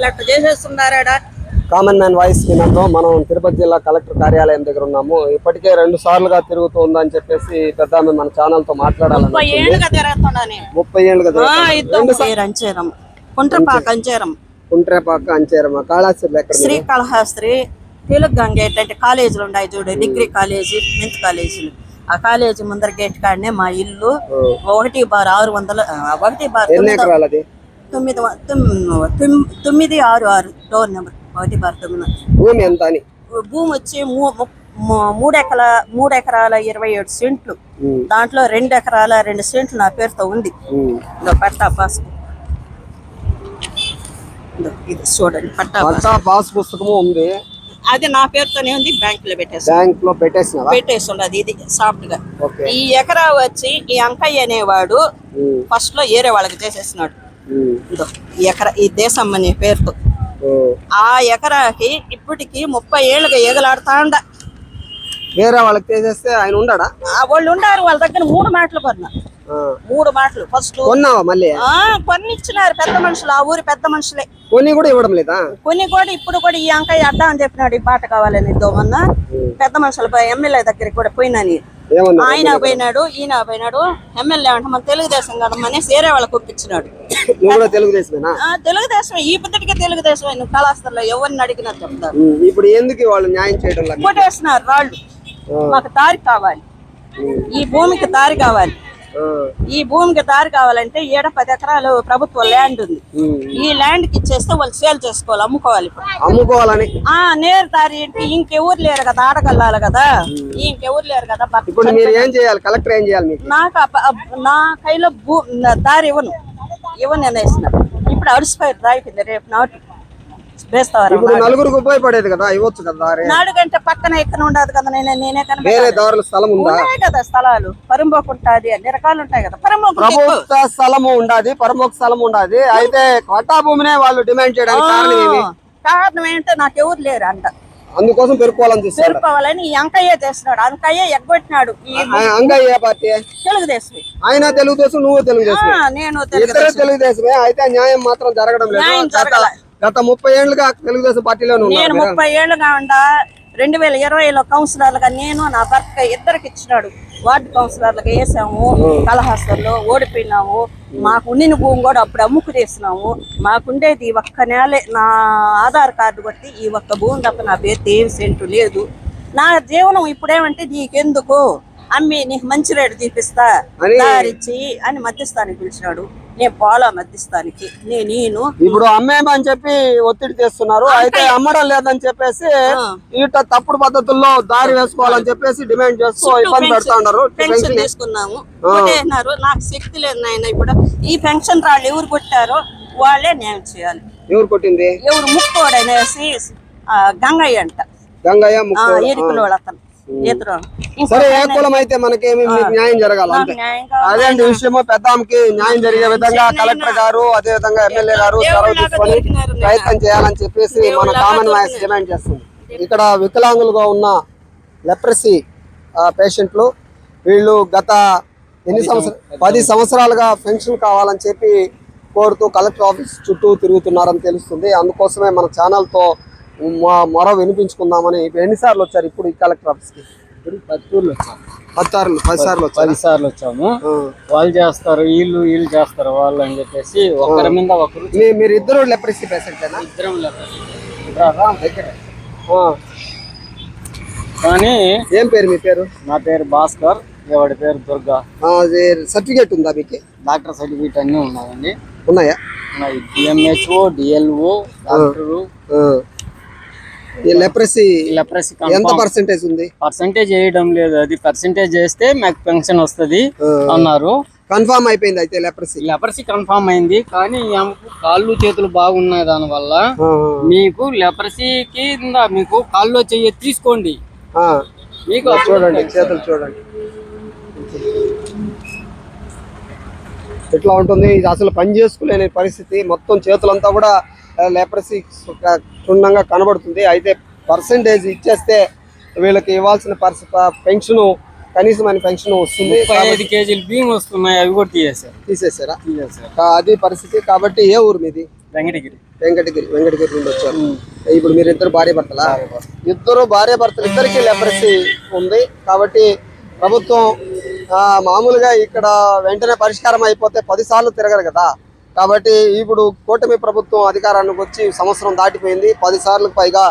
అట్లా చేసేస్తున్నారా? Common man voice విన్నాము. మనం తిరుపతి జిల్లా కలెక్టర్ కార్యాలయం దగ్గర ఉన్నాము. ఇప్పటికే 2 సార్లుగా తిరుగుతుందని చెప్పేసి పెద్ద మన ఛానల్ తో మాట్లాడాలని 30 ఏళ్ళుగా తిరుగుతున్నాను. 30 ఏళ్ళుగా కుంట్రేపాక అంచేరమ్మ కాళాస్త్రి ఎక్కడ? శ్రీకాళహస్త్రి తెలుగు గంగేట్ అంటే కాలేజీలు ఉన్నాయి చూడు, డిగ్రీ కాలేజీ, మెంత్ కాలేజీలు. ఆ కాలేజీ ముందర గేట్ కాడనే మా ఇల్లు. 1/600 966 డోర్ నెంబర్ 1/9. భూమి ఎంత అని? భూమి వచ్చి 3 ఎకరాల 27 సెంట్లు. దాంట్లో 2 ఎకరాల 2 సెంట్లు నా పేరుతో ఉంది. పట్టా పాస్ ఇది చూడండి, పట్టా పాస్ పుస్తకము ఉంది. అది నా పేరుతోనే ఉంది. బ్యాంక్ లో పెట్టేస్తున్నది. ఇది సాఫ్ట్ గా. ఈ ఎకరా వచ్చి ఈ అంకయ్య అనేవాడు ఫస్ట్ లో ఏరే వాళ్ళకి చేసేసినాడు. ఈ ఎకరా ఈ దేశం అనే పేరుతో ఆ ఎకరాకి ఇప్పటికి 30 ఏళ్ళుగా ఎగలాడుతాండ. వేరే వాళ్ళకి చేసేస్తే ఆయన ఉండడా? వాళ్ళు ఉండారు. వాళ్ళ దగ్గర 3 మాటలు కొన్నా. 3 మాటలు ఫస్ట్ కొన్ని ఇచ్చినారు పెద్ద మనుషులు. ఆ ఊరి పెద్ద మనుషులే. కొన్ని కూడా ఇవ్వడం లేదా? కొన్ని కూడా ఇప్పుడు కూడా ఈ అంకయ్య అడ్డా అని చెప్పినాడు. ఈ బాట కావాలని మొన్న పెద్ద మనుషులు ఎమ్మెల్యే దగ్గరికి కూడా పోయినాని. ఆయన పోయినాడు, ఈయన పోయినాడు. ఎమ్మెల్యే అంటే మన తెలుగుదేశం కదమ్మని వేరే వాళ్ళకి ఒప్పించినాడు. తెలుగుదేశం ఈ పొద్దుటికే తెలుగుదేశం. నువ్వు కళాశాలలో ఎవరిని అడిగినా చెప్తారు. ఇప్పుడు ఎందుకు వాళ్ళు న్యాయం చేయడం? కొట్టేస్తున్నారు రాళ్ళు. మాకు దారి కావాలి, ఈ భూమికి దారి కావాలి. ఈ భూమికి దారి కావాలంటే 7-10 ఎకరాలు ప్రభుత్వ ల్యాండ్ ఉంది. ఈ ల్యాండ్ కి ఇచ్చేస్తే వాళ్ళు సేల్ చేసుకోవాలి, అమ్ముకోవాలని. నేరు దారి ఏంటి? ఇంకెవరు లేరు కదా, ఆడగల్లాలి కదా. ఇంకెవరు లేరు కదా. నా కైలో దారి ఇవ్వను అనేసిన. ఇప్పుడు అడిసిపోయారు దాయిపోయింది. రేపు నాటు నలుగురికి ఉపయోగపడేది కదా, ఇవ్వచ్చు కదా. 4 గంట పక్కన ఎక్కడ ఉండదు కదా. నేనే స్థలం ఉన్నాయి కదా. స్థలాలు పరంబోకు ఉంటాది, అన్ని రకాలు ఉంటాయి కదా. ప్రభుత్వ స్థలము ఉండాది, పరమోక స్థలం ఉండాది. అయితే పట్టా భూమినే వాళ్ళు డిమాండ్ చేయడానికి కారణం ఏంటో నాకు ఎవరు లేరు అంట. అందుకోసం పెరుకోవాలని ఈ అంకయ్య చేస్తున్నాడు. అంకయ్య ఎగ్గొట్టినాడు. అంకయ్య పార్టీ తెలుగుదేశం. ఆయన తెలుగుదేశం, నువ్వు తెలుగుదేశం. నేను తెలుగుదేశమే. అయితే న్యాయం మాత్రం జరగడం లేదు. గత 30 ఏళ్ళుగా తెలుగుదేశం పార్టీలో నేను 30 ఏళ్ళుగా ఉండా. 2020లో కౌన్సిలర్లుగా నేను నా భర్త ఇద్దరికి ఇచ్చినాడు. వార్డు కౌన్సిలర్లుగా వేసాము. కళాశాలలో ఓడిపోయినాము. మాకు ఉండిన భూమి కూడా అప్పుడు అమ్ముకునేసినాము. మాకుండేది ఈ ఒక్క నేలే. నా ఆధార్ కార్డు కొట్టి ఈ ఒక్క భూమి తప్ప నా పేరు ఏం సెంటు లేదు. నా జీవనం ఇప్పుడేమంటే నీకెందుకు అమ్మి నీకు మంచి రేటు తీపిస్తా దారిచ్చి అని మధ్యస్థానికి పిలిచినాడు. నేను పోలా మధ్యస్థానికి. నేను ఇప్పుడు అమ్మేమని చెప్పి ఒత్తిడి చేస్తున్నారు. అయితే అమ్మడం లేదని చెప్పేసి ఇట తప్పుడు పద్ధతుల్లో దారి వేసుకోవాలని చెప్పేసి డిమాండ్ చేస్తూ ఇబ్బంది పెడతా ఉన్నారు. పెన్షన్ తీసుకున్నాము. నాకు శక్తి లేదు నాయన. ఇప్పుడు ఈ పెన్షన్ రాళ్ళు ఎవరు కొట్టారో వాళ్ళే న్యాయం చేయాలి. ఎవరు కొట్టింది? ఎవరు ముక్కోడనేసి గంగయ్య అంట. గంగయ్య ఎరుకులో అతను. సరే, ఏ కులం అయితే మనకేమి న్యాయం జరగాలి అంతే. అదే విషయము పెద్దాంకి న్యాయం జరిగే విధంగా కలెక్టర్ గారు, అదే విధంగా ఎమ్మెల్యే గారు చొరవ తీసుకొని ప్రయత్నం చేయాలని చెప్పేసి మన కామన్ వాయిస్ డిమాండ్ చేస్తుంది. ఇక్కడ వికలాంగులుగా ఉన్న లెప్రసీ పేషెంట్లు వీళ్ళు గత 10 సంవత్సరాలుగా పెన్షన్ కావాలని చెప్పి కోరుతూ కలెక్టర్ ఆఫీస్ చుట్టూ తిరుగుతున్నారని తెలుస్తుంది. అందుకోసమే మన ఛానల్తో మొర వినిపించుకుందామని. ఎన్నిసార్లు వచ్చారు ఇప్పుడు ఈ కలెక్టర్ ఆఫీస్ కి? 10 సార్లు వచ్చాము. వాళ్ళు చేస్తారు, వీళ్ళు చేస్తారు వాళ్ళు అని చెప్పేసి ఒకరి మీద ఒకరు. మీరు ఇద్దరు లెప్రసీ పేషెంట్లేనా? ఇద్దరం లెప్రసీ. కానీ ఏం పేరు మీ పేరు? నా పేరు భాస్కర్, ఎవడి పేరు దుర్గా. సర్టిఫికేట్ ఉందా మీకు? డాక్టర్ సర్టిఫికేట్ అన్ని ఉన్నాయండి. ఉన్నాయా? DMHO, DLO, doctor. లెప్రసీ ఎంత పర్సెంటేజ్ ఉంది? పర్సెంటేజ్ వేయడం లేదు. అది పర్సెంటేజ్ చేస్తే మాకు పెన్షన్ వస్తుంది అన్నారు. కన్ఫర్మ్ అయిపోయింది. అయితే లెప్రసీ కన్ఫర్మ్ అయింది. కానీ కాళ్ళు చేతులు బాగున్నాయి. దాని వల్ల మీకు లెప్రసీ కింద మీకు కాళ్ళు చెయ్యి తీసుకోండి. మీకు చూడండి, చేతులు చూడండి ఎట్లా ఉంటుంది. ఇది అసలు పని చేసుకోలేని పరిస్థితి. మొత్తం చేతులంతా కూడా లెప్రసీ క్షుణ్ణంగా కనబడుతుంది. అయితే పర్సెంటేజ్ ఇచ్చేస్తే వీళ్ళకి ఇవ్వాల్సిన పెన్షన్ కనీసమైన పెన్షన్ వస్తుంది. 5 కేజీలు బియ్యం వస్తున్నాయి, అవి కూడా తీసేసారా? అది పరిస్థితి. కాబట్టి ఏ ఊరు మీది? వెంకటగిరి వెంకటగిరి నుండి వచ్చారు. ఇప్పుడు మీరు ఇద్దరు భార్య భర్తలా? ఇద్దరు భార్య భర్తలు, ఇద్దరికి లెప్రసీ ఉంది కాబట్టి ప్రభుత్వం మామూలుగా ఇక్కడ వెంటనే పరిష్కారం అయిపోతే 10 సార్లు తిరగరు కదా. కాబట్టి ఇప్పుడు కూటమి ప్రభుత్వం అధికారానికి వచ్చి సంవత్సరం దాటిపోయింది. 10 సార్లకు పైగా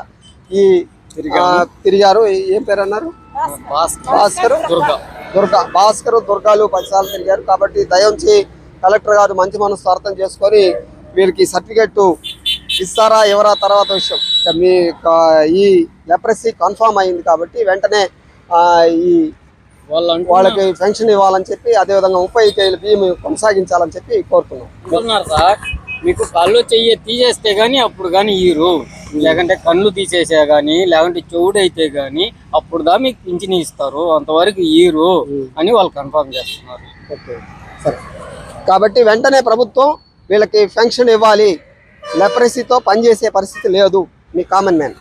ఈ తిరిగారు. ఏం పేరు అన్నారు? భాస్కర్ దుర్గాలు 10 సార్లు తిరిగారు. కాబట్టి దయించి కలెక్టర్ గారు మంచి మనసు అర్థం చేసుకొని వీరికి సర్టిఫికెట్ ఇస్తారా ఎవరా తర్వాత విషయం. మీ ఈ లెప్రసీ కన్ఫర్మ్ అయింది కాబట్టి వెంటనే ఈ వాళ్ళకి పెన్షన్ ఇవ్వాలని చెప్పి, అదేవిధంగా 35 కేజీల బియ్యం కొనసాగించాలని చెప్పి కోరుతున్నాం. సార్ మీకు కళ్ళు చెయ్యి తీసేస్తే గానీ అప్పుడు కానీ ఇయ్యరు, లేకంటే కళ్ళు తీసేసే గానీ లేకుంటే చెవుడు అయితే గానీ అప్పుడు దా మీకు పింఛన్ ఇస్తారు, అంతవరకు ఇయ్యరు అని వాళ్ళు కన్ఫర్మ్ చేస్తున్నారు. సరే, కాబట్టి వెంటనే ప్రభుత్వం వీళ్ళకి పెన్షన్ ఇవ్వాలి. లెప్రసీతో పనిచేసే పరిస్థితి లేదు. మీ కామన్ మ్యాన్.